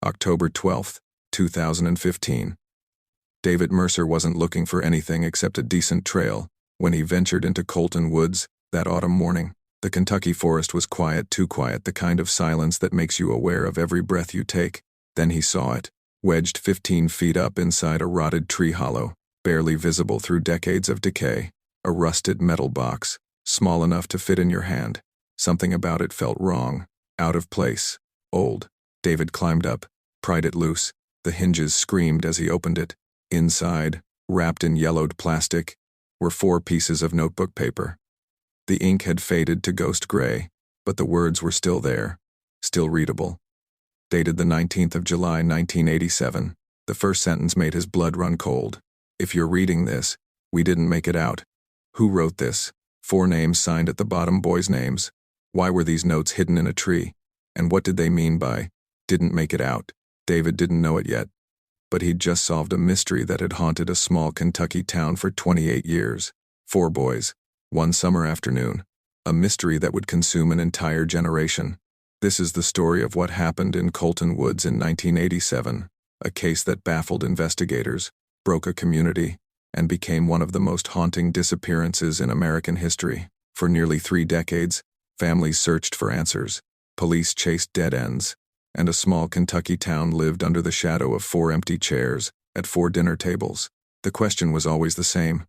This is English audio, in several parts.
October 12, 2015. David Mercer wasn't looking for anything except a decent trail when he ventured into Coalton Woods that autumn morning. The Kentucky forest was quiet, too quiet, the kind of silence that makes you aware of every breath you take. Then he saw it, wedged 15 feet up inside a rotted tree hollow, barely visible through decades of decay. A rusted metal box, small enough to fit in your hand. Something about it felt wrong, out of place, old. David climbed up, pried it loose. The hinges screamed as he opened it. Inside, wrapped in yellowed plastic, were 4 pieces of notebook paper. The ink had faded to ghost gray, but the words were still there, still readable. Dated the 19th of July, 1987, the first sentence made his blood run cold. If you're reading this, we didn't make it out. Who wrote this? 4 names signed at the bottom, boys' names. Why were these notes hidden in a tree? And what did they mean by, didn't make it out? David didn't know it yet, but he'd just solved a mystery that had haunted a small Kentucky town for 28 years. 4 boys, one summer afternoon. A mystery that would consume an entire generation. This is the story of what happened in Coalton Woods in 1987, a case that baffled investigators, broke a community, and became one of the most haunting disappearances in American history. For nearly 3 decades, families searched for answers, police chased dead ends, and a small Kentucky town lived under the shadow of 4 empty chairs at 4 dinner tables. The question was always the same.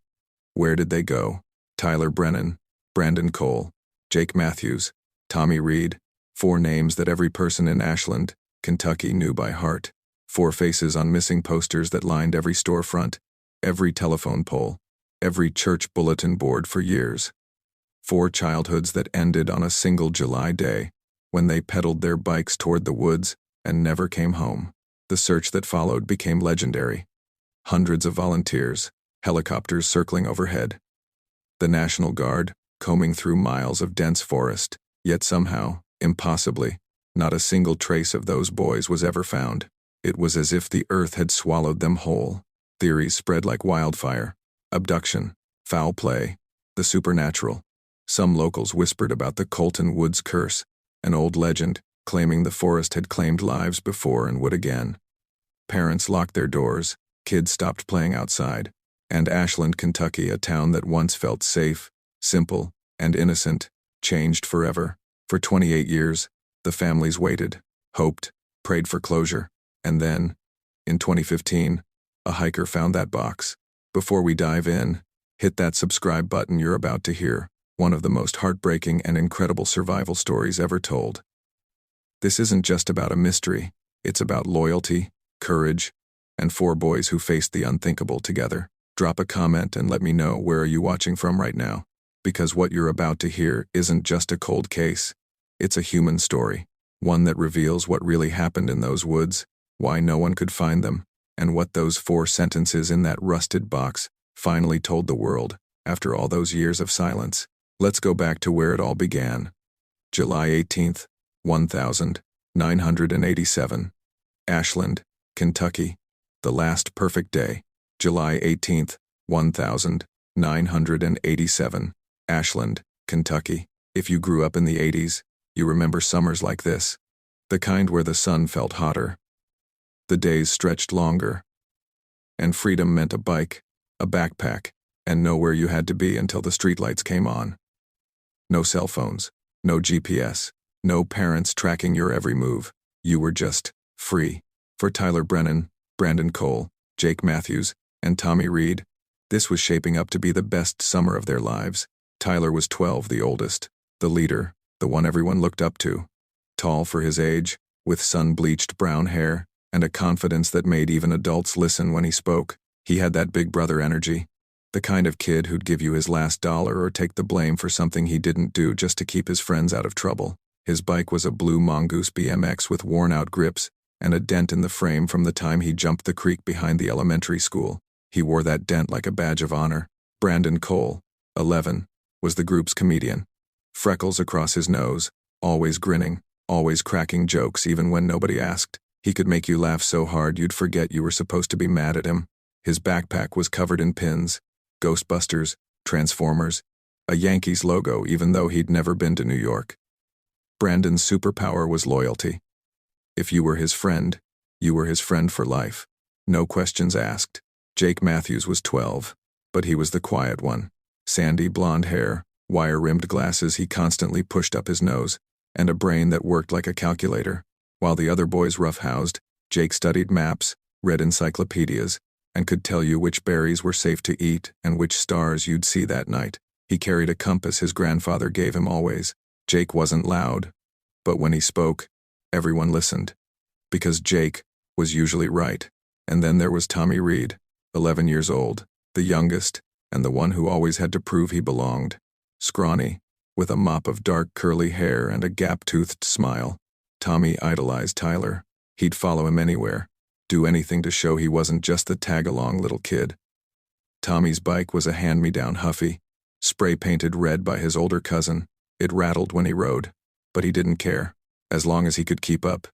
Where did they go? Tyler Brennan, Brandon Cole, Jake Matthews, Tommy Reid, 4 names that every person in Ashland, Kentucky knew by heart. 4 faces on missing posters that lined every storefront, every telephone pole, every church bulletin board for years. 4 childhoods that ended on a single July day, when they pedaled their bikes toward the woods and never came home. The search that followed became legendary. Hundreds of volunteers, helicopters circling overhead. The National Guard, combing through miles of dense forest, yet somehow, impossibly, not a single trace of those boys was ever found. It was as if the earth had swallowed them whole. Theories spread like wildfire. Abduction, foul play, the supernatural. Some locals whispered about the Coalton Woods curse, an old legend claiming the forest had claimed lives before and would again. Parents locked their doors, kids stopped playing outside, and Ashland, Kentucky, a town that once felt safe, simple, and innocent, changed forever. For 28 years, the families waited, hoped, prayed for closure, and then, in 2015, a hiker found that box. Before we dive in, hit that subscribe button. You're about to hear one of the most heartbreaking and incredible survival stories ever told. This isn't just about a mystery, it's about loyalty, courage, and 4 boys who faced the unthinkable together. Drop a comment and let me know where are you watching from right now, because what you're about to hear isn't just a cold case, it's a human story, one that reveals what really happened in those woods, why no one could find them, and what those 4 sentences in that rusted box finally told the world after all those years of silence. Let's go back to where it all began. July 18th, 1987. Ashland, Kentucky. The last perfect day. July 18th, 1987. Ashland, Kentucky. If you grew up in the 80s, you remember summers like this. The kind where the sun felt hotter. The days stretched longer. And freedom meant a bike, a backpack, and nowhere you had to be until the streetlights came on. No cell phones, no GPS, no parents tracking your every move. You were just free. For Tyler Brennan, Brandon Cole, Jake Matthews, and Tommy Reid, this was shaping up to be the best summer of their lives. Tyler was 12, the oldest, the leader, the one everyone looked up to. Tall for his age, with sun-bleached brown hair, and a confidence that made even adults listen when he spoke. He had that big brother energy. The kind of kid who'd give you his last dollar or take the blame for something he didn't do just to keep his friends out of trouble. His bike was a blue Mongoose BMX with worn-out grips and a dent in the frame from the time he jumped the creek behind the elementary school. He wore that dent like a badge of honor. Brandon Cole, 11, was the group's comedian. Freckles across his nose, always grinning, always cracking jokes even when nobody asked. He could make you laugh so hard you'd forget you were supposed to be mad at him. His backpack was covered in pins, Ghostbusters, Transformers, a Yankees logo even though he'd never been to New York. Brandon's superpower was loyalty. If you were his friend, You were his friend for life. No questions asked. Jake Matthews was 12, but he was the quiet one. Sandy blonde hair, wire-rimmed glasses he constantly pushed up his nose, and a brain that worked like a calculator. While the other boys roughhoused, Jake studied maps, read encyclopedias, and could tell you which berries were safe to eat and which stars you'd see that night. He carried a compass his grandfather gave him always. Jake wasn't loud, but when he spoke, everyone listened. Because Jake was usually right. And then there was Tommy Reid, 11 years old, the youngest, and the one who always had to prove he belonged. Scrawny, with a mop of dark curly hair and a gap-toothed smile, Tommy idolized Tyler. He'd follow him anywhere, do anything to show he wasn't just the tag-along little kid. Tommy's bike was a hand-me-down Huffy, spray-painted red by his older cousin. It rattled when he rode, but he didn't care. As long as he could keep up,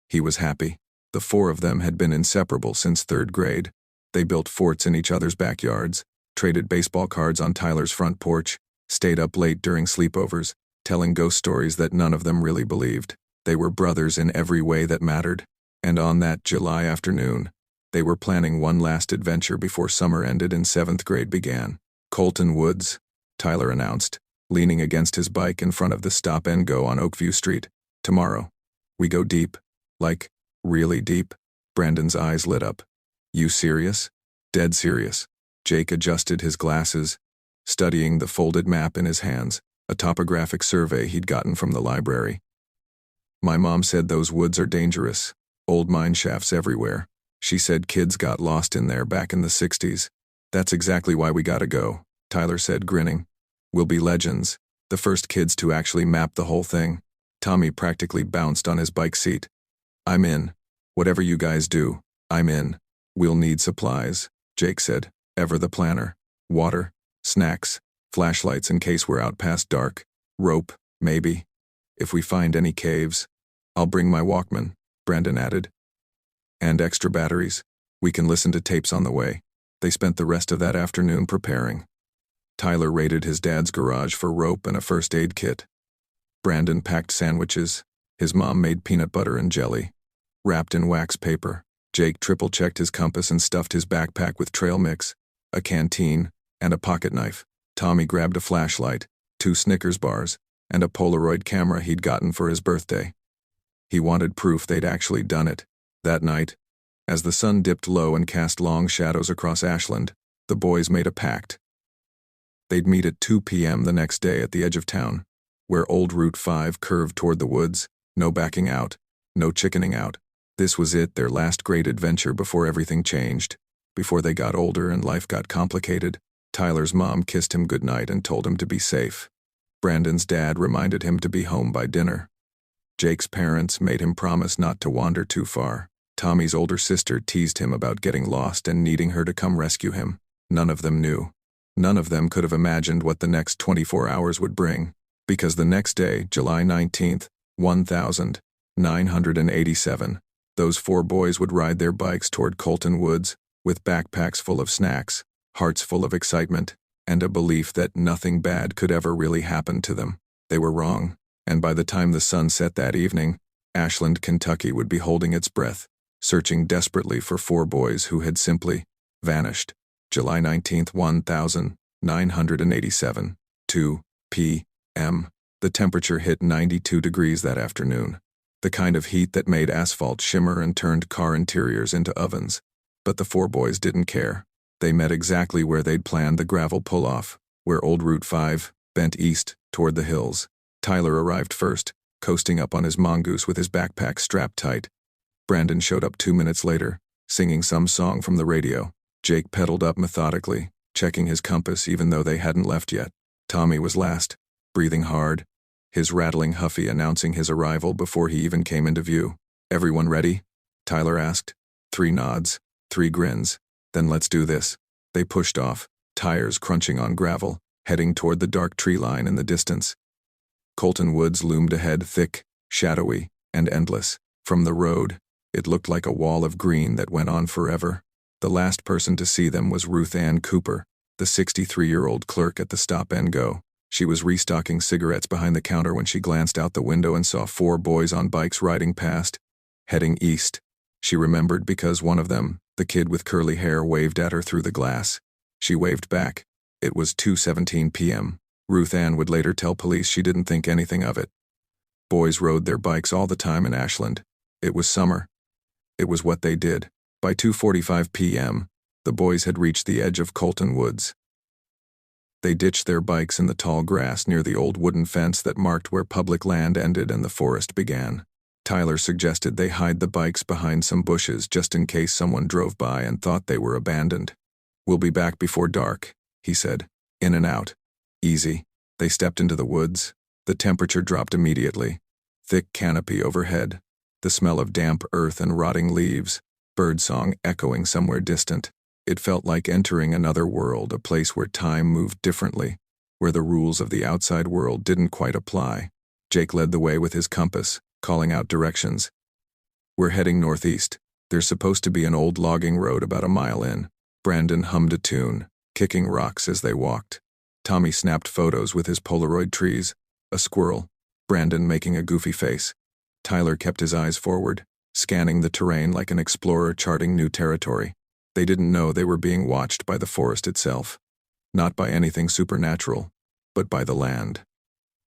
he was happy. The four of them had been inseparable since 3rd grade. They built forts in each other's backyards, traded baseball cards on Tyler's front porch, stayed up late during sleepovers, telling ghost stories that none of them really believed. They were brothers in every way that mattered. And on that July afternoon, they were planning one last adventure before summer ended and 7th grade began. Coalton Woods, Tyler announced, leaning against his bike in front of the stop-and-go on Oakview Street. Tomorrow, we go deep. Like, really deep? Brandon's eyes lit up. You serious? Dead serious. Jake adjusted his glasses, studying the folded map in his hands, a topographic survey he'd gotten from the library. My mom said those woods are dangerous. Old mine shafts everywhere. She said kids got lost in there back in the 60s. That's exactly why we gotta go, Tyler said, grinning. We'll be legends, the first kids to actually map the whole thing. Tommy practically bounced on his bike seat. I'm in. Whatever you guys do, I'm in. We'll need supplies, Jake said, ever the planner. Water, snacks, flashlights in case we're out past dark, rope, maybe. If we find any caves, I'll bring my Walkman, Brandon added. And extra batteries. We can listen to tapes on the way. They spent the rest of that afternoon preparing. Tyler raided his dad's garage for rope and a first aid kit. Brandon packed sandwiches. His mom made peanut butter and jelly, wrapped in wax paper. Jake triple-checked his compass and stuffed his backpack with trail mix, a canteen, and a pocket knife. Tommy grabbed a flashlight, 2 Snickers bars, and a Polaroid camera he'd gotten for his birthday. He wanted proof they'd actually done it. That night, as the sun dipped low and cast long shadows across Ashland, the boys made a pact. They'd meet at 2 p.m. the next day at the edge of town, where old Route 5 curved toward the woods. No backing out, no chickening out. This was it, their last great adventure before everything changed, before they got older and life got complicated. Tyler's mom kissed him goodnight and told him to be safe. Brandon's dad reminded him to be home by dinner. Jake's parents made him promise not to wander too far. Tommy's older sister teased him about getting lost and needing her to come rescue him. None of them knew. None of them could have imagined what the next 24 hours would bring, because the next day, July 19th, 1987, those 4 boys would ride their bikes toward Coalton Woods, with backpacks full of snacks, hearts full of excitement, and a belief that nothing bad could ever really happen to them. They were wrong, and by the time the sun set that evening, Ashland, Kentucky would be holding its breath, searching desperately for 4 boys who had simply vanished. July 19th, 1987, 2 p.m. The temperature hit 92 degrees that afternoon, the kind of heat that made asphalt shimmer and turned car interiors into ovens. But the 4 boys didn't care. They met exactly where they'd planned the gravel pull-off, where old Route 5 bent east toward the hills. Tyler arrived first, coasting up on his mongoose with his backpack strapped tight. Brandon showed up 2 minutes later, singing some song from the radio. Jake pedaled up methodically, checking his compass even though they hadn't left yet. Tommy was last, breathing hard, his rattling Huffy announcing his arrival before he even came into view. Everyone ready? Tyler asked. 3 nods, 3 grins. Then let's do this. They pushed off, tires crunching on gravel, heading toward the dark tree line in the distance. Coalton Woods loomed ahead, thick, shadowy, and endless. From the road, it looked like a wall of green that went on forever. The last person to see them was Ruth Ann Cooper, the 63-year-old clerk at the stop-and-go. She was restocking cigarettes behind the counter when she glanced out the window and saw 4 boys on bikes riding past, heading east. She remembered because one of them, the kid with curly hair, waved at her through the glass. She waved back. It was 2:17 p.m. Ruth Ann would later tell police she didn't think anything of it. Boys rode their bikes all the time in Ashland. It was summer. It was what they did. By 2:45 p.m., the boys had reached the edge of Coalton Woods. They ditched their bikes in the tall grass near the old wooden fence that marked where public land ended and the forest began. Tyler suggested they hide the bikes behind some bushes just in case someone drove by and thought they were abandoned. "We'll be back before dark," he said. "In and out. Easy." They stepped into the woods. The temperature dropped immediately. Thick canopy overhead. The smell of damp earth and rotting leaves. Birdsong echoing somewhere distant. It felt like entering another world, a place where time moved differently, where the rules of the outside world didn't quite apply. Jake led the way with his compass, calling out directions. "We're heading northeast. There's supposed to be an old logging road about a mile in." Brandon hummed a tune, kicking rocks as they walked. Tommy snapped photos with his Polaroid trees. A squirrel. Brandon making a goofy face. Tyler kept his eyes forward, scanning the terrain like an explorer charting new territory. They didn't know they were being watched by the forest itself. Not by anything supernatural, but by the land.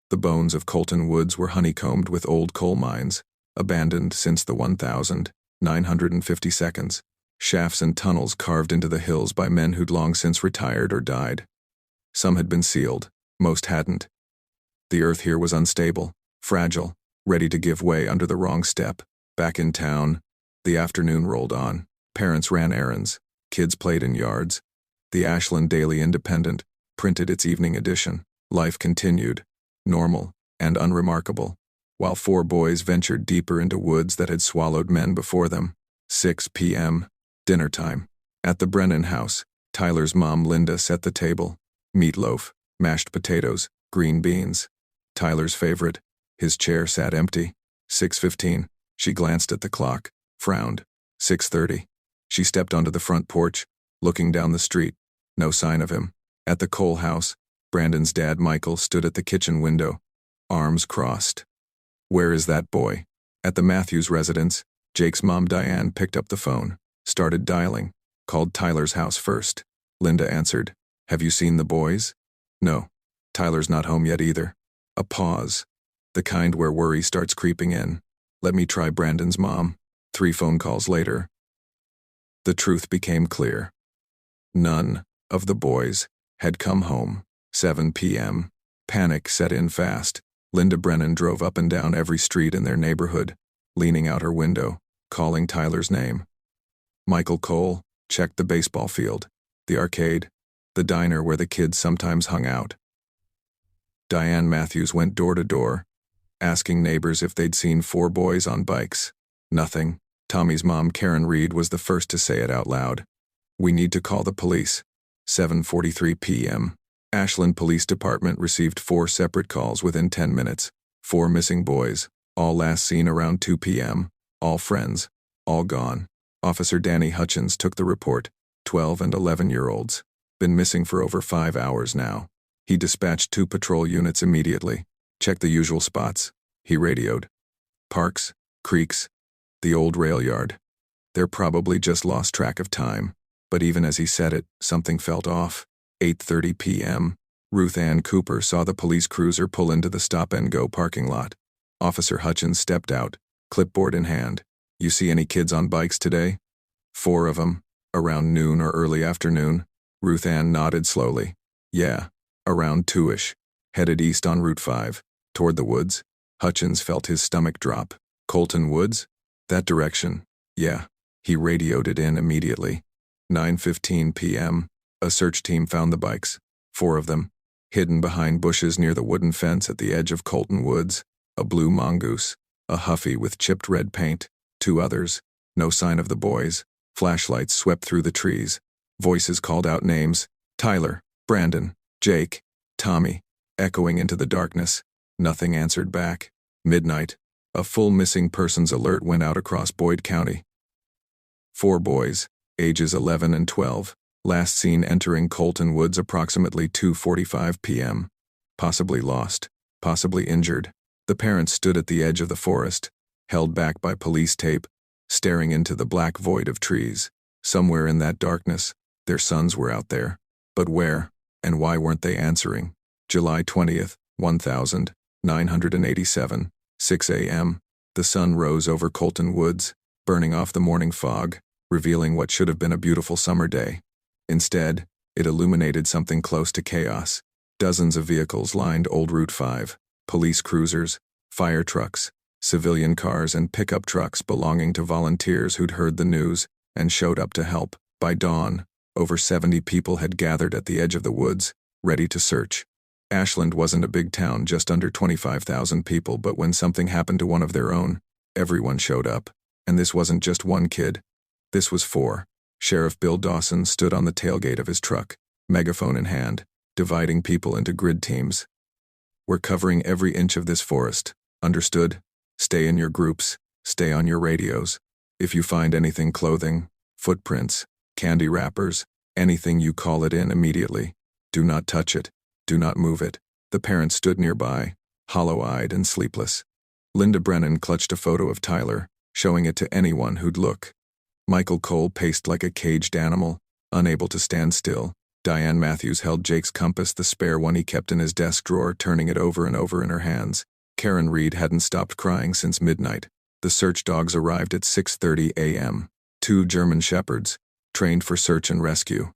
The bones of Coalton Woods were honeycombed with old coal mines, abandoned since the 1952. Shafts and tunnels carved into the hills by men who'd long since retired or died. Some had been sealed, most hadn't. The earth here was unstable, fragile, ready to give way under the wrong step. Back in town, the afternoon rolled on. Parents ran errands. Kids played in yards. The Ashland Daily Independent printed its evening edition. Life continued, normal and unremarkable, while 4 boys ventured deeper into woods that had swallowed men before them. 6 p.m., dinner time. At the Brennan house, Tyler's mom Linda set the table. Meatloaf, mashed potatoes, green beans. Tyler's favorite. His chair sat empty. 6:15. She glanced at the clock, frowned. 6:30. She stepped onto the front porch, looking down the street. No sign of him. At the Cole house, Brandon's dad Michael stood at the kitchen window, arms crossed. "Where is that boy?" At the Matthews residence, Jake's mom Diane picked up the phone, started dialing, called Tyler's house first. Linda answered. "Have you seen the boys?" "No. Tyler's not home yet either." A pause. The kind where worry starts creeping in. "Let me try Brandon's mom." 3 phone calls later. The truth became clear. None of the boys had come home. 7 p.m. Panic set in fast. Linda Brennan drove up and down every street in their neighborhood, leaning out her window, calling Tyler's name. Michael Cole checked the baseball field, the arcade, the diner where the kids sometimes hung out. Diane Matthews went door to door, asking neighbors if they'd seen 4 boys on bikes. Nothing. Tommy's mom, Karen Reid, was the first to say it out loud. "We need to call the police." 7:43 p.m. Ashland Police Department received 4 separate calls within 10 minutes. 4 missing boys, all last seen around 2 p.m., all friends, all gone. Officer Danny Hutchins took the report. 12 and 11-year-olds. Been missing for over 5 hours now. He dispatched 2 patrol units immediately. "Check the usual spots," he radioed. "Parks, creeks, the old rail yard. They're probably just lost track of time." But even as he said it, something felt off. 8:30 p.m. Ruth Ann Cooper saw the police cruiser pull into the stop-and-go parking lot. Officer Hutchins stepped out, clipboard in hand. "You see any kids on bikes today?" 4 of them, around noon or early afternoon. Ruth Ann nodded slowly. "Yeah, around 2-ish. Headed east on Route 5, toward the woods." Hutchins felt his stomach drop. "Coalton Woods? That direction?" "Yeah." He radioed it in immediately. 9:15 p.m. A search team found the bikes, 4 of them, hidden behind bushes near the wooden fence at the edge of Coalton Woods. A blue mongoose, a huffy with chipped red paint, 2 others. No sign of the boys. Flashlights swept through the trees. Voices called out names. Tyler, Brandon, Jake, Tommy, echoing into the darkness. Nothing answered back. Midnight. A full missing persons alert went out across Boyd County. 4 boys, ages 11 and 12, last seen entering Coalton Woods approximately 2:45 p.m. Possibly lost, possibly injured. The parents stood at the edge of the forest, held back by police tape, staring into the black void of trees. Somewhere in that darkness, their sons were out there. But where, and why weren't they answering? July 20th, 1987, 6 a.m. The sun rose over Coalton Woods, burning off the morning fog, revealing what should have been a beautiful summer day. Instead, it illuminated something close to chaos. Dozens of vehicles lined Old Route 5, police cruisers, fire trucks, civilian cars, and pickup trucks belonging to volunteers who'd heard the news and showed up to help. By dawn, over 70 people had gathered at the edge of the woods, ready to search. Ashland wasn't a big town, just under 25,000 people, but when something happened to one of their own, everyone showed up. And this wasn't just one kid. This was four. Sheriff Bill Dawson stood on the tailgate of his truck, megaphone in hand, dividing people into grid teams. "We're covering every inch of this forest. Understood? Stay in your groups, stay on your radios. If you find anything, clothing, footprints, candy wrappers, anything, you call it in immediately. Do not touch it. Do not move it." The parents stood nearby, hollow-eyed and sleepless. Linda Brennan clutched a photo of Tyler, showing it to anyone who'd look. Michael Cole paced like a caged animal, unable to stand still. Diane Matthews held Jake's compass, the spare one he kept in his desk drawer, turning it over and over in her hands. Karen Reid hadn't stopped crying since midnight. The search dogs arrived at 6:30 a.m. 2 German shepherds, trained for search and rescue.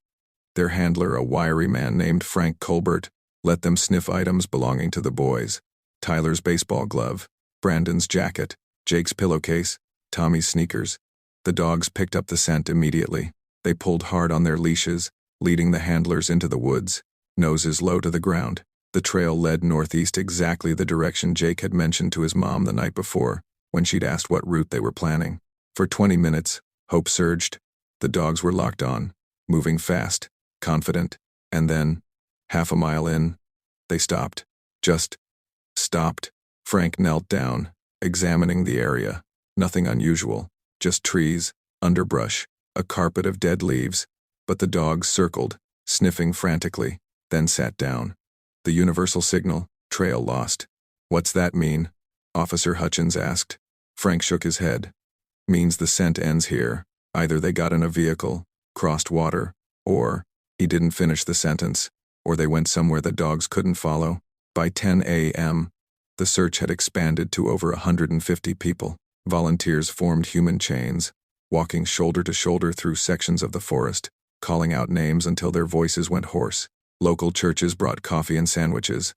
Their handler, a wiry man named Frank Colbert, let them sniff items belonging to the boys. Tyler's baseball glove, Brandon's jacket, Jake's pillowcase, Tommy's sneakers. The dogs picked up the scent immediately. They pulled hard on their leashes, leading the handlers into the woods, noses low to the ground. The trail led northeast, exactly the direction Jake had mentioned to his mom the night before, when she'd asked what route they were planning. For 20 minutes, hope surged. The dogs were locked on, moving fast, confident, and then, half a mile in, they stopped. Just stopped. Frank knelt down, examining the area. Nothing unusual, just trees, underbrush, a carpet of dead leaves. But the dogs circled, sniffing frantically, then sat down. The universal signal, trail lost. "What's that mean?" Officer Hutchins asked. Frank shook his head. "Means the scent ends here. Either they got in a vehicle, crossed water, or," he didn't finish the sentence, "or they went somewhere the dogs couldn't follow." By 10 a.m., the search had expanded to over 150 people. Volunteers formed human chains, walking shoulder to shoulder through sections of the forest, calling out names until their voices went hoarse. Local churches brought coffee and sandwiches.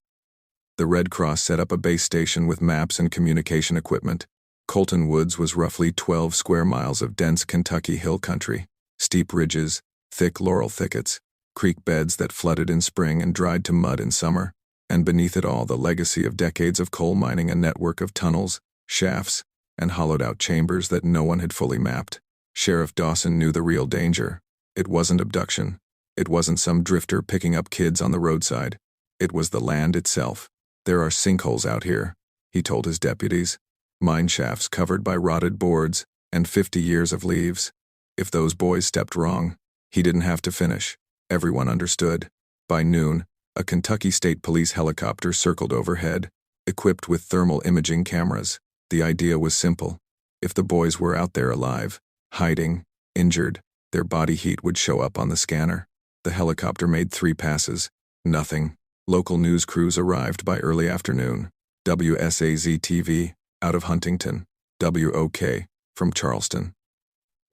The Red Cross set up a base station with maps and communication equipment. Coalton Woods was roughly 12 square miles of dense Kentucky hill country. Steep ridges, thick laurel thickets, creek beds that flooded in spring and dried to mud in summer. And beneath it all, the legacy of decades of coal mining, a network of tunnels, shafts, and hollowed-out chambers that no one had fully mapped. Sheriff Dawson knew the real danger. It wasn't abduction. It wasn't some drifter picking up kids on the roadside. It was the land itself. "There are sinkholes out here," he told his deputies. "Mine shafts covered by rotted boards and 50 years of leaves. If those boys stepped wrong, he didn't have to finish." Everyone understood. By noon, a Kentucky State Police helicopter circled overhead, equipped with thermal imaging cameras. The idea was simple. If the boys were out there alive, hiding, injured, their body heat would show up on the scanner. The helicopter made 3 passes. Nothing. Local news crews arrived by early afternoon. WSAZ-TV, out of Huntington. WOK, from Charleston.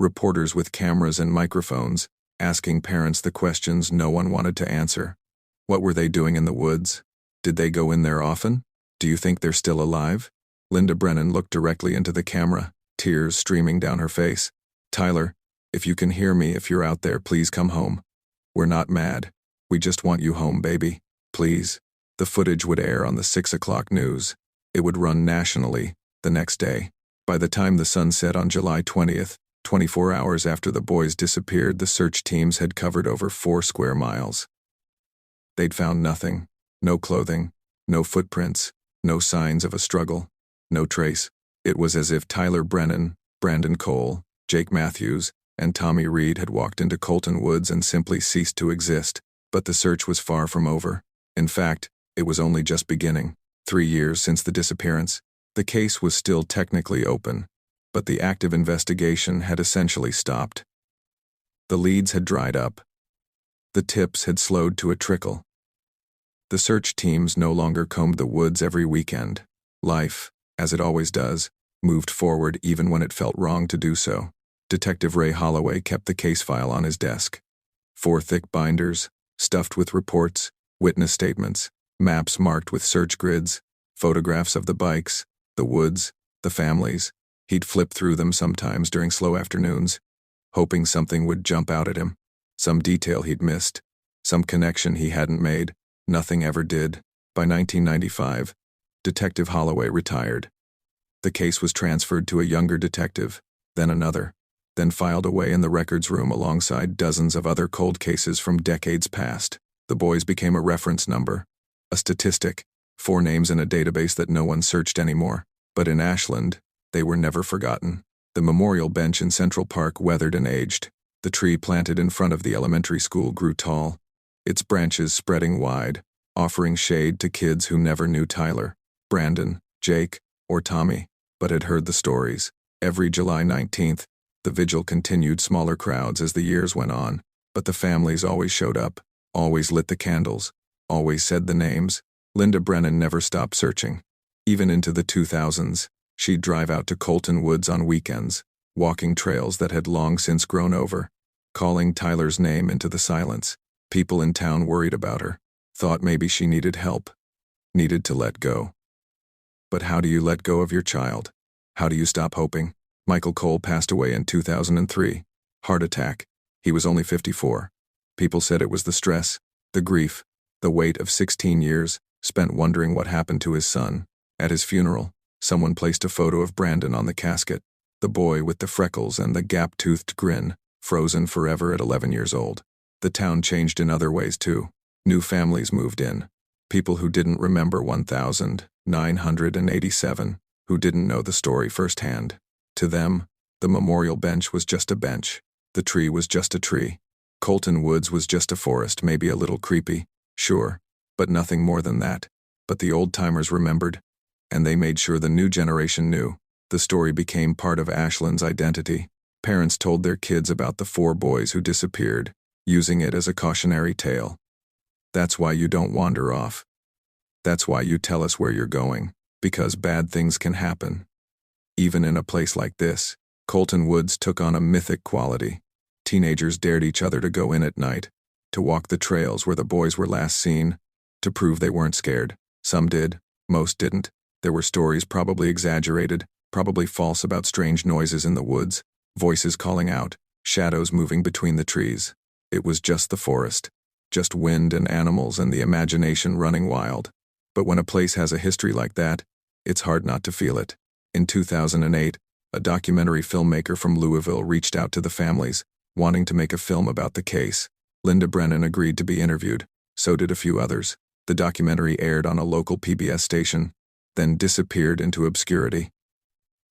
Reporters with cameras and microphones, asking parents the questions no one wanted to answer. What were they doing in the woods? Did they go in there often? Do you think they're still alive? Linda Brennan looked directly into the camera, tears streaming down her face. "Tyler, if you can hear me, if you're out there, please come home. We're not mad. We just want you home, baby. Please." The footage would air on the 6 o'clock news. It would run nationally the next day. By the time the sun set on July 20th, 24 hours after the boys disappeared, the search teams had covered over 4 square miles. They'd found nothing. No clothing, no footprints, no signs of a struggle, no trace. It was as if Tyler Brennan, Brandon Cole, Jake Matthews, and Tommy Reid had walked into Coalton Woods and simply ceased to exist. But the search was far from over. In fact, it was only just beginning. 3 years since the disappearance, the case was still technically open. But the active investigation had essentially stopped. The leads had dried up. The tips had slowed to a trickle. The search teams no longer combed the woods every weekend. Life, as it always does, moved forward even when it felt wrong to do so. Detective Ray Holloway kept the case file on his desk. 4 thick binders, stuffed with reports, witness statements, maps marked with search grids, photographs of the bikes, the woods, the families. He'd flip through them sometimes during slow afternoons, hoping something would jump out at him. Some detail he'd missed, some connection he hadn't made. Nothing ever did. By 1995, Detective Holloway retired. The case was transferred to a younger detective, then another, then filed away in the records room alongside dozens of other cold cases from decades past. The boys became a reference number, a statistic, 4 names in a database that no one searched anymore. But in Ashland, they were never forgotten. The memorial bench in Central Park weathered and aged. The tree planted in front of the elementary school grew tall, its branches spreading wide, offering shade to kids who never knew Tyler, Brandon, Jake, or Tommy, but had heard the stories. Every July 19th, the vigil continued, smaller crowds as the years went on, but the families always showed up, always lit the candles, always said the names. Linda Brennan never stopped searching. Even into the 2000s, she'd drive out to Coalton Woods on weekends, walking trails that had long since grown over, calling Tyler's name into the silence. People in town worried about her, thought maybe she needed help, needed to let go. But how do you let go of your child? How do you stop hoping? Michael Cole passed away in 2003. Heart attack. He was only 54. People said it was the stress, the grief, the weight of 16 years spent wondering what happened to his son. At his funeral, someone placed a photo of Brandon on the casket, the boy with the freckles and the gap-toothed grin, frozen forever at 11 years old. The town changed in other ways too. New families moved in. People who didn't remember 1987, who didn't know the story firsthand. To them, the memorial bench was just a bench. The tree was just a tree. Coalton Woods was just a forest, maybe a little creepy, sure, but nothing more than that. But the old-timers remembered, and they made sure the new generation knew. The story became part of Ashland's identity. Parents told their kids about the 4 boys who disappeared, using it as a cautionary tale. That's why you don't wander off. That's why you tell us where you're going, because bad things can happen. Even in a place like this, Coalton Woods took on a mythic quality. Teenagers dared each other to go in at night, to walk the trails where the boys were last seen, to prove they weren't scared. Some did, most didn't. There were stories, probably exaggerated, probably false, about strange noises in the woods, voices calling out, shadows moving between the trees. It was just the forest, just wind and animals and the imagination running wild. But when a place has a history like that, it's hard not to feel it. In 2008, a documentary filmmaker from Louisville reached out to the families, wanting to make a film about the case. Linda Brennan agreed to be interviewed. So did a few others. The documentary aired on a local PBS station, then disappeared into obscurity.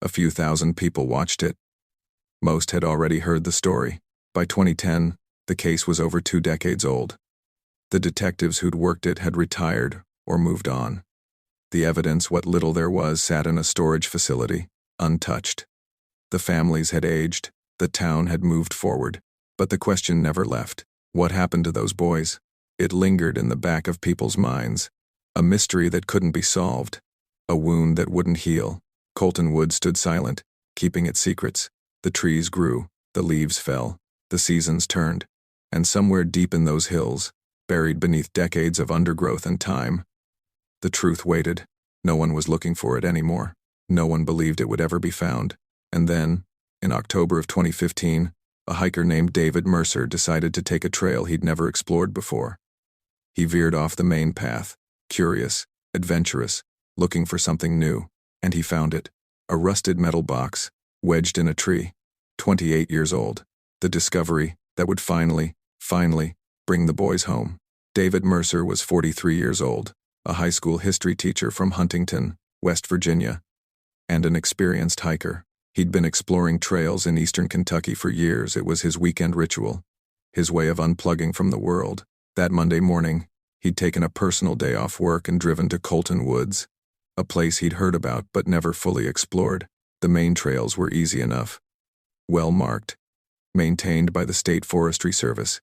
A few thousand people watched it. Most had already heard the story. By 2010, the case was over 2 decades old. The detectives who'd worked it had retired or moved on. The evidence, what little there was, sat in a storage facility, untouched. The families had aged, the town had moved forward, but the question never left. What happened to those boys? It lingered in the back of people's minds. A mystery that couldn't be solved. A wound that wouldn't heal. Coalton Woods stood silent, keeping its secrets. The trees grew, the leaves fell, the seasons turned. And somewhere deep in those hills, buried beneath decades of undergrowth and time, the truth waited. No one was looking for it anymore. No one believed it would ever be found. And then, in October of 2015, a hiker named David Mercer decided to take a trail he'd never explored before. He veered off the main path, curious, adventurous, looking for something new, and he found it. A rusted metal box, wedged in a tree, 28 years old. The discovery that would finally bring the boys home. David Mercer was 43 years old, a high school history teacher from Huntington, West Virginia, and an experienced hiker. He'd been exploring trails in eastern Kentucky for years. It was his weekend ritual, his way of unplugging from the world. That Monday morning, he'd taken a personal day off work and driven to Coalton Woods, a place he'd heard about but never fully explored. The main trails were easy enough. Well marked. Maintained by the State Forestry Service.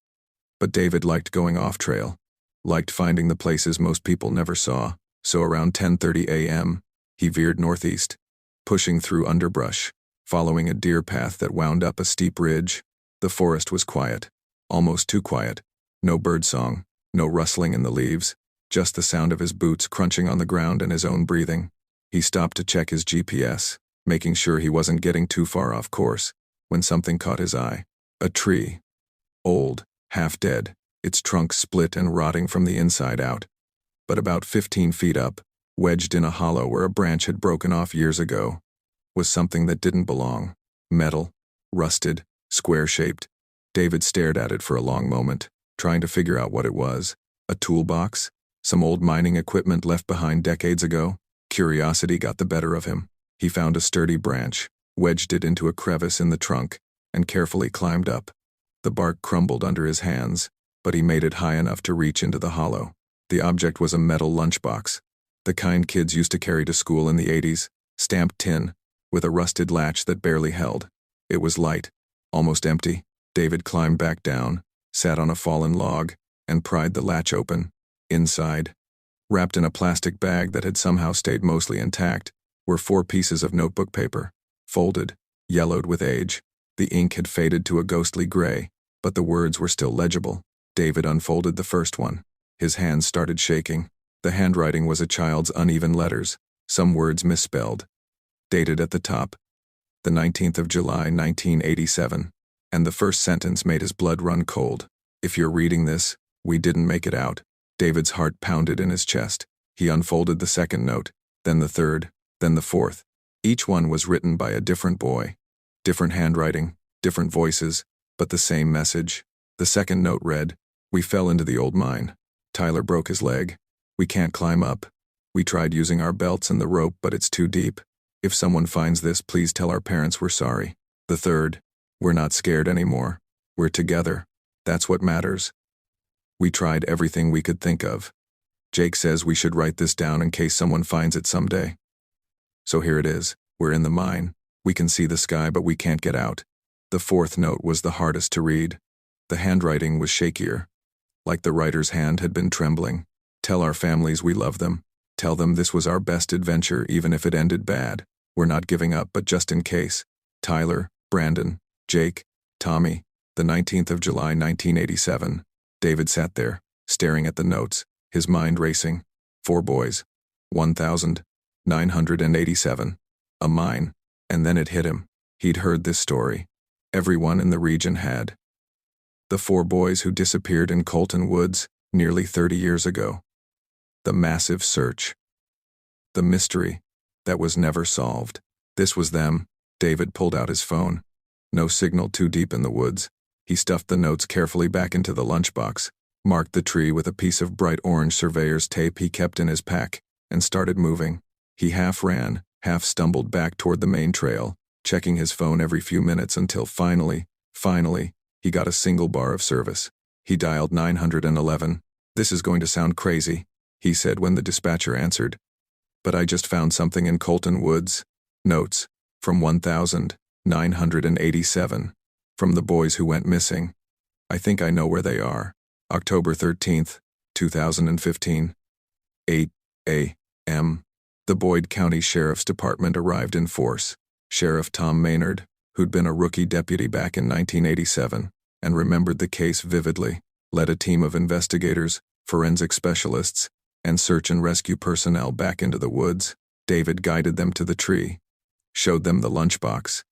But David liked going off-trail. Liked finding the places most people never saw. So around 10:30 a.m., he veered northeast, pushing through underbrush, following a deer path that wound up a steep ridge. The forest was quiet. Almost too quiet. No birdsong, no rustling in the leaves, just the sound of his boots crunching on the ground and his own breathing. He stopped to check his GPS, making sure he wasn't getting too far off course, when something caught his eye. A tree. Old, half dead, its trunk split and rotting from the inside out. But about 15 feet up, wedged in a hollow where a branch had broken off years ago, was something that didn't belong. Metal, rusted, square-shaped. David stared at it for a long moment, trying to figure out what it was. A toolbox? Some old mining equipment left behind decades ago? Curiosity got the better of him. He found a sturdy branch, wedged it into a crevice in the trunk, and carefully climbed up. The bark crumbled under his hands, but he made it high enough to reach into the hollow. The object was a metal lunchbox, the kind kids used to carry to school in the 80s, stamped tin, with a rusted latch that barely held. It was light, almost empty. David climbed back down, sat on a fallen log, and pried the latch open. Inside, wrapped in a plastic bag that had somehow stayed mostly intact, were 4 pieces of notebook paper, folded, yellowed with age. The ink had faded to a ghostly gray, but the words were still legible. David unfolded the first one. His hands started shaking. The handwriting was a child's uneven letters, some words misspelled. Dated at the top, the 19th of July, 1987. And the first sentence made his blood run cold. If you're reading this, we didn't make it out. David's heart pounded in his chest. He unfolded the second note, then the third, then the fourth. Each one was written by a different boy. Different handwriting, different voices, but the same message. The second note read, "We fell into the old mine. Tyler broke his leg. We can't climb up. We tried using our belts and the rope, but it's too deep. If someone finds this, please tell our parents we're sorry." The third, "We're not scared anymore. We're together. That's what matters. We tried everything we could think of. Jake says we should write this down in case someone finds it someday. So here it is. We're in the mine. We can see the sky, but we can't get out." The fourth note was the hardest to read. The handwriting was shakier, like the writer's hand had been trembling. "Tell our families we love them. Tell them this was our best adventure, even if it ended bad. We're not giving up, but just in case. Tyler, Brandon, Jake, Tommy." The 19th of July, 1987. David sat there, staring at the notes, his mind racing. 4 boys. 1,987. A mine. And then it hit him. He'd heard this story. Everyone in the region had. The 4 boys who disappeared in Coalton Woods nearly 30 years ago. The massive search. The mystery that was never solved. This was them. David pulled out his phone. No signal too deep in the woods. He stuffed the notes carefully back into the lunchbox, marked the tree with a piece of bright orange surveyor's tape he kept in his pack, and started moving. He half ran, half stumbled back toward the main trail, checking his phone every few minutes until finally, he got a single bar of service. He dialed 911. "This is going to sound crazy," he said when the dispatcher answered. "But I just found something in Coalton Woods. Notes from 1,987. From the boys who went missing. I think I know where they are. October 13th, 2015. 8 a.m. The Boyd County Sheriff's Department arrived in force. Sheriff Tom Maynard, who'd been a rookie deputy back in 1987 and remembered the case vividly, led a team of investigators, forensic specialists, and search and rescue personnel back into the woods. David guided them to the tree, showed them the lunchbox,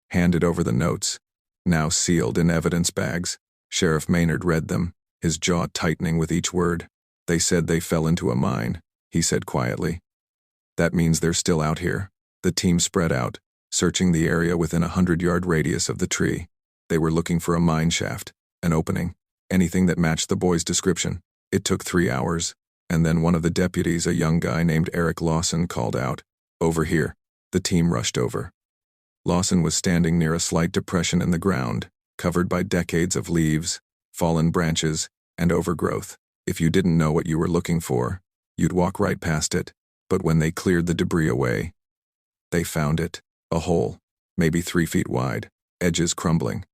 handed over the notes, now sealed in evidence bags. Sheriff Maynard read them, his jaw tightening with each word. "They said they fell into a mine," he said quietly. "That means they're still out here." The team spread out, searching the area within a 100-yard radius of the tree. They were looking for a mine shaft, an opening, anything that matched the boy's description. It took 3 hours, and then one of the deputies, a young guy named Eric Lawson, called out, "Over here." The team rushed over. Lawson was standing near a slight depression in the ground, covered by decades of leaves, fallen branches, and overgrowth. If you didn't know what you were looking for, you'd walk right past it. But when they cleared the debris away, they found it. A hole, maybe 3 feet wide, edges crumbling.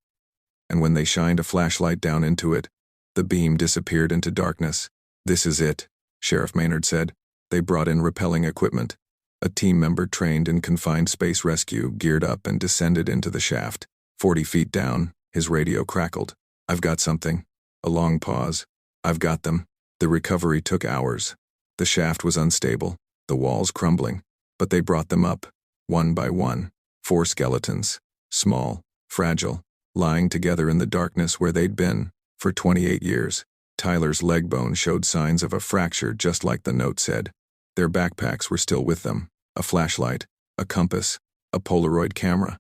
And when they shined a flashlight down into it, the beam disappeared into darkness. "This is it," Sheriff Maynard said. They brought in rappelling equipment. A team member trained in confined space rescue geared up and descended into the shaft. 40 feet down, his radio crackled. "I've got something." A long pause. "I've got them." The recovery took hours. The shaft was unstable, the walls crumbling, but they brought them up, one by one. 4 skeletons, small, fragile, lying together in the darkness where they'd been for 28 years. Tyler's leg bone showed signs of a fracture just like the note said. Their backpacks were still with them, a flashlight, a compass, a Polaroid camera.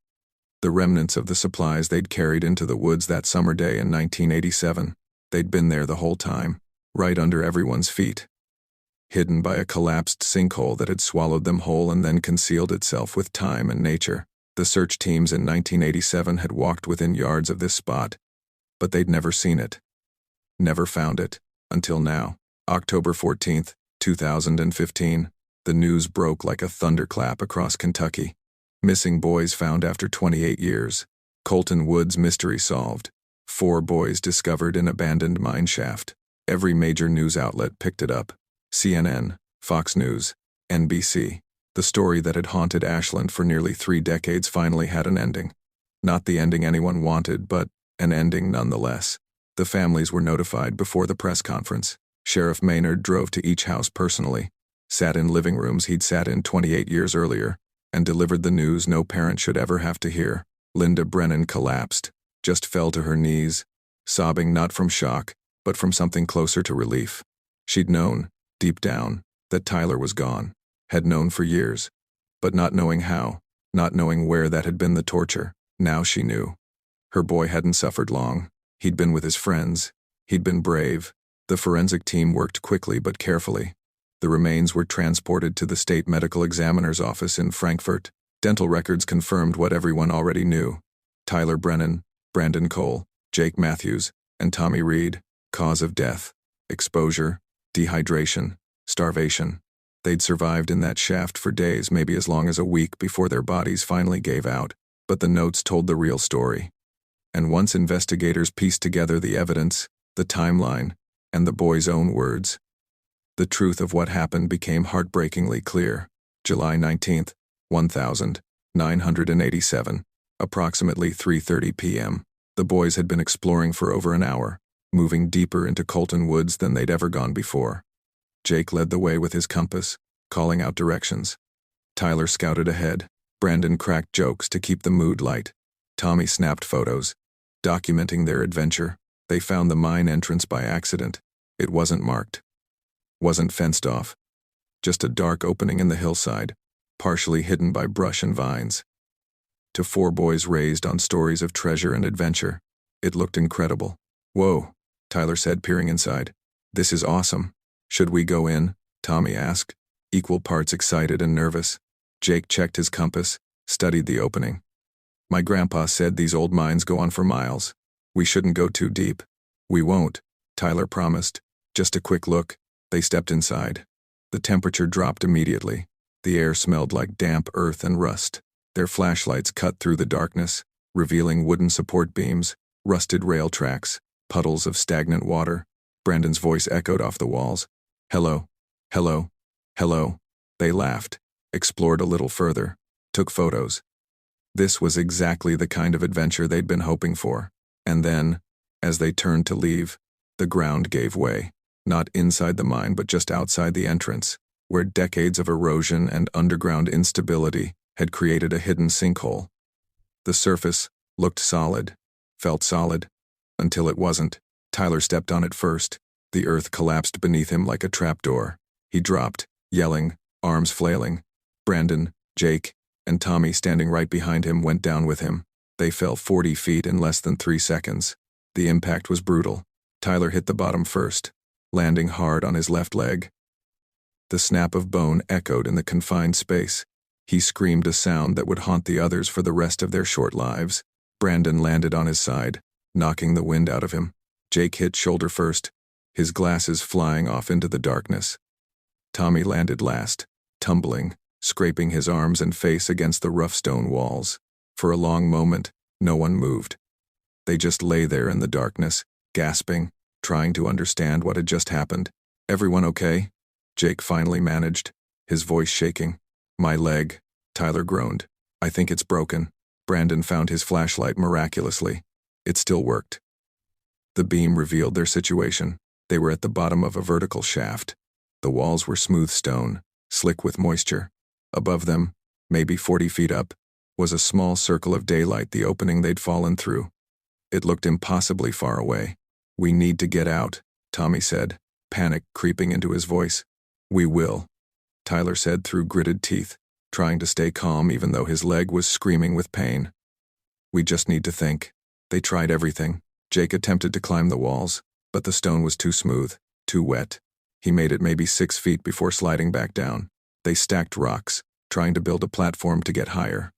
The remnants of the supplies they'd carried into the woods that summer day in 1987. They'd been there the whole time, right under everyone's feet, hidden by a collapsed sinkhole that had swallowed them whole and then concealed itself with time and nature. The search teams in 1987 had walked within yards of this spot, but they'd never seen it. Never found it, until now. October 14th, 2015, the news broke like a thunderclap across Kentucky. Missing boys found after 28 years. Coalton Woods mystery solved. 4 boys discovered in abandoned mine shaft. Every major news outlet picked it up. CNN, Fox News, NBC. The story that had haunted Ashland for nearly 3 decades finally had an ending. Not the ending anyone wanted, but an ending nonetheless. The families were notified before the press conference. Sheriff Maynard drove to each house personally, sat in living rooms he'd sat in 28 years earlier, and delivered the news no parent should ever have to hear. Linda Brennan collapsed, just fell to her knees, sobbing not from shock, but from something closer to relief. She'd known, deep down, that Tyler was gone, had known for years, but not knowing how, not knowing where that had been the torture. Now she knew. Her boy hadn't suffered long. He'd been with his friends. He'd been brave. The forensic team worked quickly but carefully. The remains were transported to the state medical examiner's office in Frankfurt. Dental records confirmed what everyone already knew. Tyler Brennan, Brandon Cole, Jake Matthews, and Tommy Reid. Cause of death: exposure, dehydration, starvation. They'd survived in that shaft for days, maybe as long as a week, before their bodies finally gave out. But the notes told the real story. And once investigators pieced together the evidence, the timeline, and the boys' own words, the truth of what happened became heartbreakingly clear. July 19th, 1987, approximately 3:30 p.m. The boys had been exploring for over an hour, moving deeper into Coalton Woods than they'd ever gone before. Jake led the way with his compass, calling out directions. Tyler scouted ahead. Brandon cracked jokes to keep the mood light. Tommy snapped photos, documenting their adventure. They found the mine entrance by accident. It wasn't marked, wasn't fenced off, just a dark opening in the hillside, partially hidden by brush and vines. To 4 boys raised on stories of treasure and adventure, it looked incredible. "Whoa," Tyler said, peering inside. "This is awesome. Should we go in?" Tommy asked, equal parts excited and nervous. Jake checked his compass, studied the opening. "My grandpa said these old mines go on for miles. We shouldn't go too deep." "We won't," Tyler promised. Just a quick look. They stepped inside. The temperature dropped immediately. The air smelled like damp earth and rust. Their flashlights cut through the darkness, revealing wooden support beams, rusted rail tracks, puddles of stagnant water. Brandon's voice echoed off the walls. "Hello, hello, hello." They laughed, explored a little further, took photos. This was exactly the kind of adventure they'd been hoping for. And then, as they turned to leave, the ground gave way. Not inside the mine, but just outside the entrance, where decades of erosion and underground instability had created a hidden sinkhole. The surface looked solid, felt solid, until it wasn't. Tyler stepped on it first. The earth collapsed beneath him like a trapdoor. He dropped, yelling, arms flailing. Brandon, Jake, and Tommy, standing right behind him, went down with him. They fell 40 feet in less than 3 seconds. The impact was brutal. Tyler hit the bottom first, landing hard on his left leg. The snap of bone echoed in the confined space. He screamed a sound that would haunt the others for the rest of their short lives. Brandon landed on his side, knocking the wind out of him. Jake hit shoulder first, his glasses flying off into the darkness. Tommy landed last, tumbling, scraping his arms and face against the rough stone walls. For a long moment, no one moved. They just lay there in the darkness, gasping, trying to understand what had just happened. "Everyone okay?" Jake finally managed, his voice shaking. "My leg," Tyler groaned. "I think it's broken." Brandon found his flashlight miraculously. It still worked. The beam revealed their situation. They were at the bottom of a vertical shaft. The walls were smooth stone, slick with moisture. Above them, maybe 40 feet up, was a small circle of daylight, the opening they'd fallen through. It looked impossibly far away. "We need to get out," Tommy said, panic creeping into his voice. "We will," Tyler said through gritted teeth, trying to stay calm even though his leg was screaming with pain. "We just need to think." They tried everything. Jake attempted to climb the walls, but the stone was too smooth, too wet. He made it maybe 6 feet before sliding back down. They stacked rocks, trying to build a platform to get higher.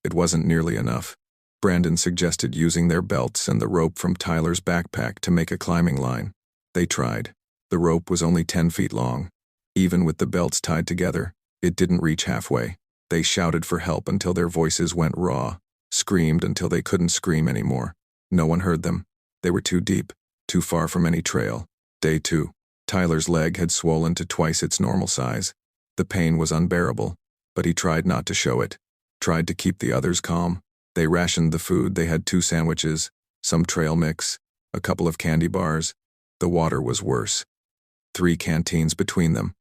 It wasn't nearly enough. Brandon suggested using their belts and the rope from Tyler's backpack to make a climbing line. They tried. The rope was only 10 feet long. Even with the belts tied together, it didn't reach halfway. They shouted for help until their voices went raw, screamed until they couldn't scream anymore. No one heard them. They were too deep, too far from any trail. Day 2. Tyler's leg had swollen to twice its normal size. The pain was unbearable, but he tried not to show it. Tried to keep the others calm. They rationed the food. They had 2 sandwiches, some trail mix, a couple of candy bars. The water was worse. 3 canteens between them.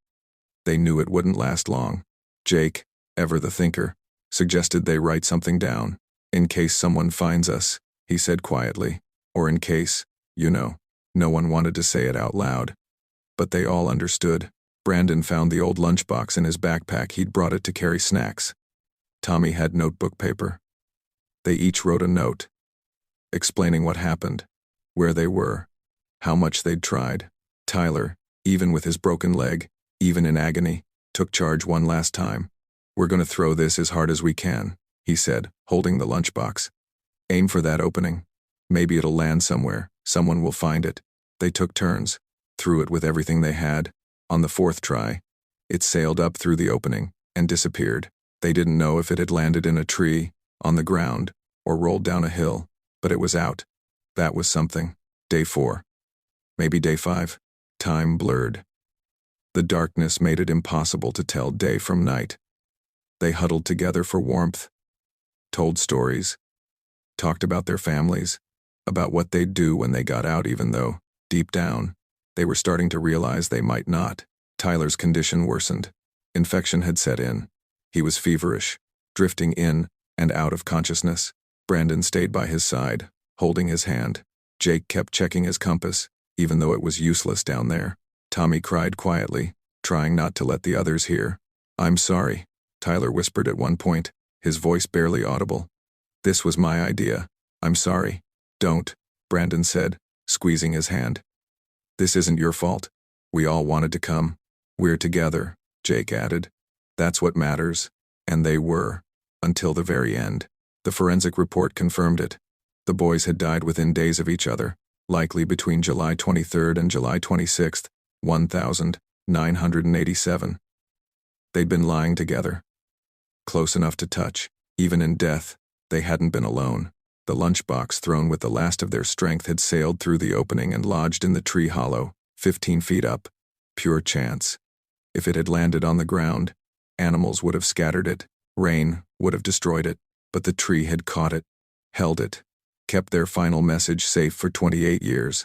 They knew it wouldn't last long. Jake, ever the thinker, suggested they write something down. "In case someone finds us," he said quietly. "Or in case, you know." No one wanted to say it out loud. But they all understood. Brandon found the old lunchbox in his backpack. He'd brought it to carry snacks. Tommy had notebook paper. They each wrote a note, explaining what happened, where they were, how much they'd tried. Tyler, even with his broken leg, even in agony, took charge one last time. "We're going to throw this as hard as we can," he said, holding the lunchbox. "Aim for that opening. Maybe it'll land somewhere. Someone will find it." They took turns, threw it with everything they had. On the 4th try, it sailed up through the opening and disappeared. They didn't know if it had landed in a tree, on the ground, or rolled down a hill, but it was out. That was something. Day 4. Maybe day 5. Time blurred. The darkness made it impossible to tell day from night. They huddled together for warmth, told stories, talked about their families, about what they'd do when they got out, even though, deep down, they were starting to realize they might not. Tyler's condition worsened. Infection had set in. He was feverish, drifting in and out of consciousness. Brandon stayed by his side, holding his hand. Jake kept checking his compass, even though it was useless down there. Tommy cried quietly, trying not to let the others hear. "I'm sorry," Tyler whispered at one point, his voice barely audible. "This was my idea. I'm sorry." "Don't," Brandon said, squeezing his hand. "This isn't your fault. We all wanted to come. We're together," Jake added. "That's what matters." And they were, until the very end. The forensic report confirmed it. The boys had died within days of each other, likely between July 23rd and July 26th, 1987. They'd been lying together. Close enough to touch. Even in death, they hadn't been alone. The lunchbox, thrown with the last of their strength, had sailed through the opening and lodged in the tree hollow, 15 feet up. Pure chance. If it had landed on the ground, animals would have scattered it. Rain would have destroyed it. But the tree had caught it, held it, kept their final message safe for 28 years.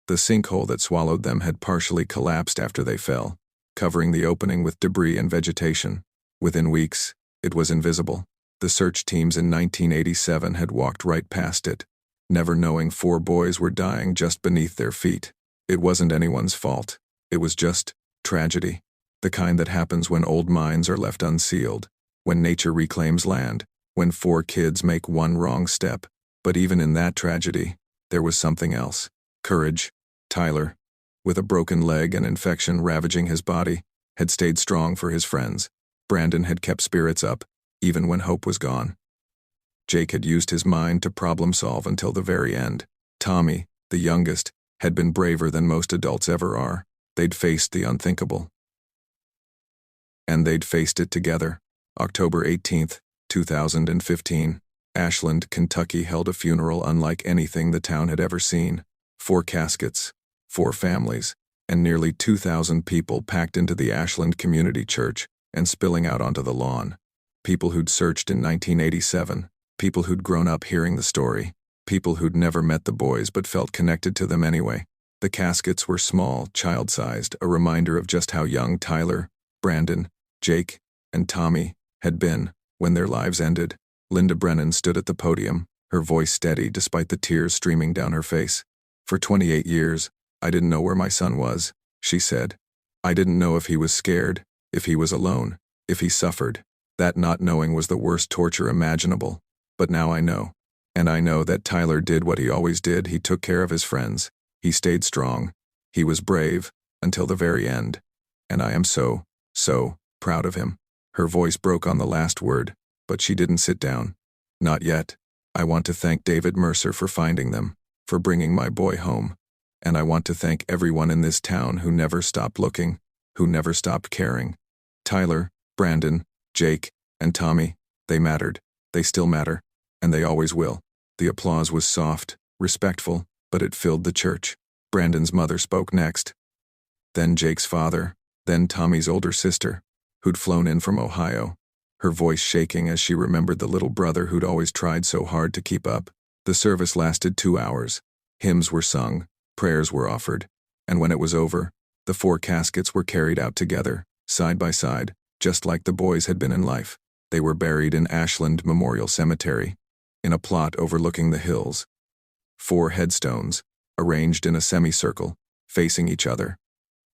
The sinkhole that swallowed them had partially collapsed after they fell, covering the opening with debris and vegetation. Within weeks, it was invisible. The search teams in 1987 had walked right past it, never knowing 4 boys were dying just beneath their feet. It wasn't anyone's fault. It was just tragedy. The kind that happens when old mines are left unsealed, when nature reclaims land, when 4 kids make one wrong step. But even in that tragedy, there was something else. Courage. Tyler, with a broken leg and infection ravaging his body, had stayed strong for his friends. Brandon had kept spirits up, even when hope was gone. Jake had used his mind to problem solve until the very end. Tommy, the youngest, had been braver than most adults ever are. They'd faced the unthinkable. And they'd faced it together. October 18, 2015. Ashland, Kentucky held a funeral unlike anything the town had ever seen. 4 caskets, 4 families, and nearly 2,000 people packed into the Ashland Community Church and spilling out onto the lawn. People who'd searched in 1987, people who'd grown up hearing the story, people who'd never met the boys but felt connected to them anyway. The caskets were small, child-sized, a reminder of just how young Tyler, Brandon, Jake, and Tommy had been when their lives ended. Linda Brennan stood at the podium, her voice steady despite the tears streaming down her face. "For 28 years, I didn't know where my son was," she said. "I didn't know if he was scared, if he was alone, if he suffered. That not knowing was the worst torture imaginable. But now I know. And I know that Tyler did what he always did. He took care of his friends. He stayed strong. He was brave, until the very end. And I am so proud of him." Her voice broke on the last word, but she didn't sit down. "Not yet. I want to thank David Mercer for finding them, for bringing my boy home. And I want to thank everyone in this town who never stopped looking, who never stopped caring. Tyler, Brandon, Jake, and Tommy, they mattered. They still matter. And they always will." The applause was soft, respectful, but it filled the church. Brandon's mother spoke next. Then Jake's father, then Tommy's older sister, who'd flown in from Ohio, her voice shaking as she remembered the little brother who'd always tried so hard to keep up. The service lasted 2 hours. Hymns were sung, prayers were offered, and when it was over, the 4 caskets were carried out together, side by side, just like the boys had been in life. They were buried in Ashland Memorial Cemetery, in a plot overlooking the hills. 4 headstones, arranged in a semicircle, facing each other.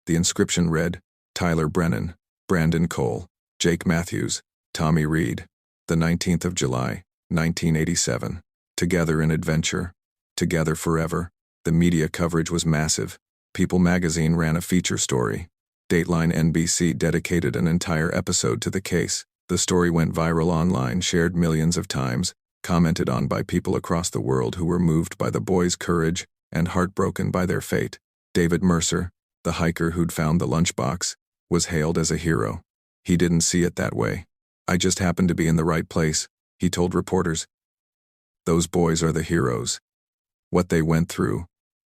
The inscription read, "Tyler Brennan, Brandon Cole, Jake Matthews, Tommy Reid, the 19th of July, 1987. Together in adventure. Together forever." The media coverage was massive. People magazine ran a feature story. Dateline NBC dedicated an entire episode to the case. The story went viral online, shared millions of times, commented on by people across the world who were moved by the boys' courage and heartbroken by their fate. David Mercer, the hiker who'd found the lunchbox, was hailed as a hero. He didn't see it that way. "I just happened to be in the right place," he told reporters. "Those boys are the heroes. What they went through,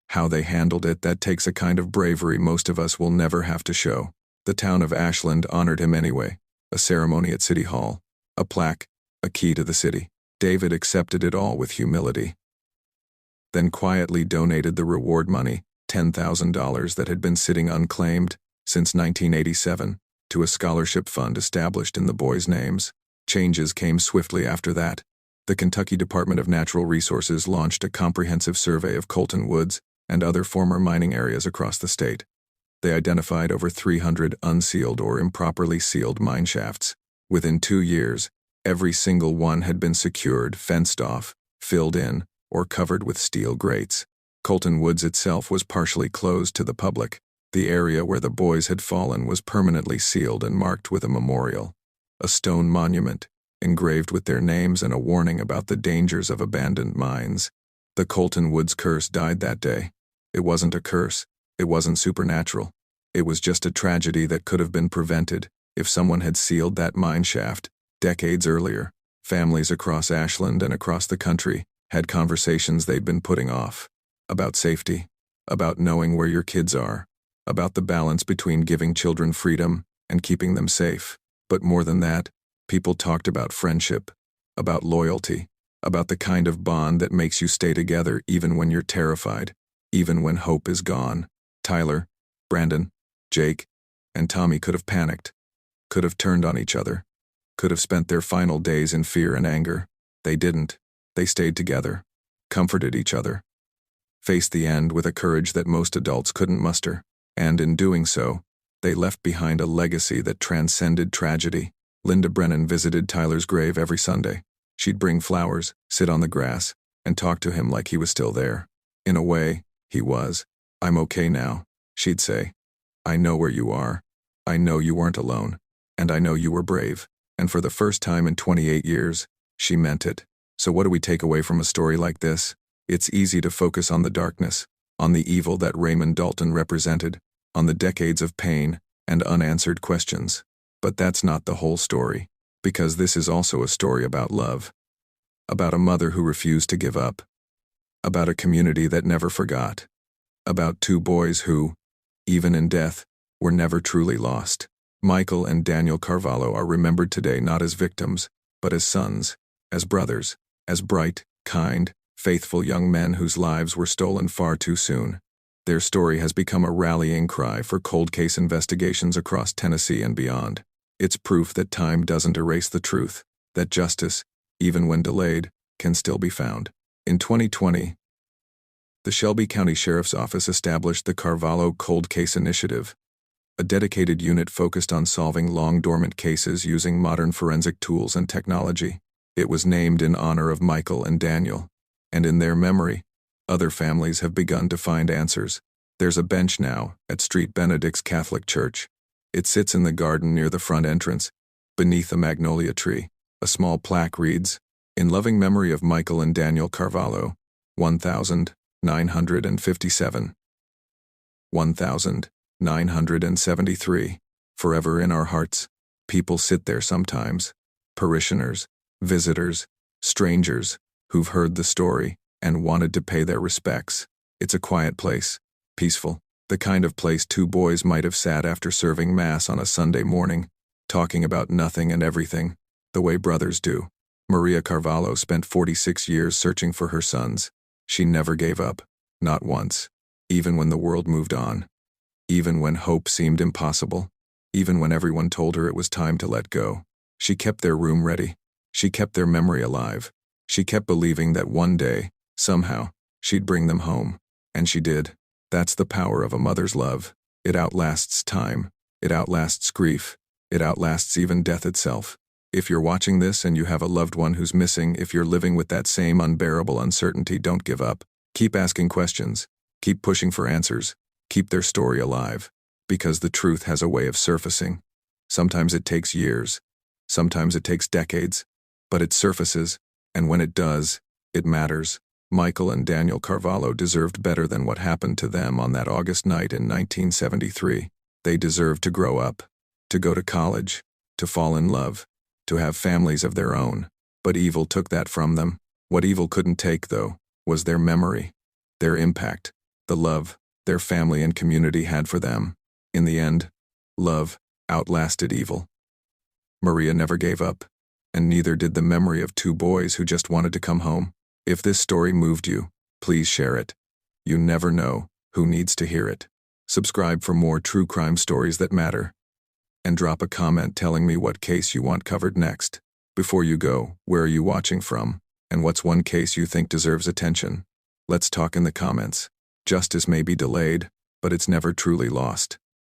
how they handled it, that takes a kind of bravery most of us will never have to show." The town of Ashland honored him anyway. A ceremony at City Hall, a plaque, a key to the city. David accepted it all with humility. Then quietly donated the reward money, $10,000 that had been sitting unclaimed since 1987, to a scholarship fund established in the boys' names. Changes came swiftly after that. The Kentucky Department of Natural Resources launched a comprehensive survey of Coalton Woods and other former mining areas across the state. They identified over 300 unsealed or improperly sealed mine shafts. Within 2 years, every single one had been secured, fenced off, filled in, or covered with steel grates. Coalton Woods itself was partially closed to the public. The area where the boys had fallen was permanently sealed and marked with a memorial, a stone monument, engraved with their names and a warning about the dangers of abandoned mines. The Coalton Woods curse died that day. It wasn't a curse. It wasn't supernatural. It was just a tragedy that could have been prevented if someone had sealed that mine shaft decades earlier. Families across Ashland and across the country had conversations they'd been putting off. About safety, about knowing where your kids are, about the balance between giving children freedom and keeping them safe. But more than that, people talked about friendship, about loyalty, about the kind of bond that makes you stay together even when you're terrified, even when hope is gone. Tyler, Brandon, Jake, and Tommy could have panicked, could have turned on each other, could have spent their final days in fear and anger. They didn't. They stayed together, comforted each other, faced the end with a courage that most adults couldn't muster, and in doing so, they left behind a legacy that transcended tragedy. Linda Brennan visited Tyler's grave every Sunday. She'd bring flowers, sit on the grass, and talk to him like he was still there. In a way, he was. "I'm okay now," she'd say. "I know where you are. I know you weren't alone. And I know you were brave." And for the first time in 28 years, she meant it. So what do we take away from a story like this? It's easy to focus on the darkness, on the evil that Raymond Dalton represented, on the decades of pain and unanswered questions. But that's not the whole story. Because this is also a story about love. About a mother who refused to give up. About a community that never forgot. About two boys who, even in death, were never truly lost. Michael and Daniel Carvalho are remembered today not as victims, but as sons, as brothers, as bright, kind, faithful young men whose lives were stolen far too soon. Their story has become a rallying cry for cold case investigations across Tennessee and beyond. It's proof that time doesn't erase the truth, that justice, even when delayed, can still be found. In 2020, the Shelby County Sheriff's Office established the Carvalho Cold Case Initiative, a dedicated unit focused on solving long-dormant cases using modern forensic tools and technology. It was named in honor of Michael and Daniel, and in their memory, other families have begun to find answers. There's a bench now at St. Benedict's Catholic Church. It sits in the garden near the front entrance, beneath a magnolia tree. A small plaque reads, "In loving memory of Michael and Daniel Carvalho, 1957. 1973. Forever in our hearts." People sit there sometimes. Parishioners, visitors, strangers, who've heard the story and wanted to pay their respects. It's a quiet place, peaceful, the kind of place two boys might have sat after serving Mass on a Sunday morning, talking about nothing and everything, the way brothers do. Maria Carvalho spent 46 years searching for her sons. She never gave up, not once, even when the world moved on, even when hope seemed impossible, even when everyone told her it was time to let go. She kept their room ready. She kept their memory alive. She kept believing that one day, somehow, she'd bring them home. And she did. That's the power of a mother's love. It outlasts time. It outlasts grief. It outlasts even death itself. If you're watching this and you have a loved one who's missing, if you're living with that same unbearable uncertainty, don't give up. Keep asking questions. Keep pushing for answers. Keep their story alive. Because the truth has a way of surfacing. Sometimes it takes years. Sometimes it takes decades. But it surfaces, and when it does, it matters. Michael and Daniel Carvalho deserved better than what happened to them on that August night in 1973. They deserved to grow up, to go to college, to fall in love, to have families of their own. But evil took that from them. What evil couldn't take, though, was their memory, their impact, the love their family and community had for them. In the end, love outlasted evil. Maria never gave up, and neither did the memory of two boys who just wanted to come home. If this story moved you, please share it. You never know who needs to hear it. Subscribe for more true crime stories that matter. And drop a comment telling me what case you want covered next. Before you go, where are you watching from? And what's one case you think deserves attention? Let's talk in the comments. Justice may be delayed, but it's never truly lost.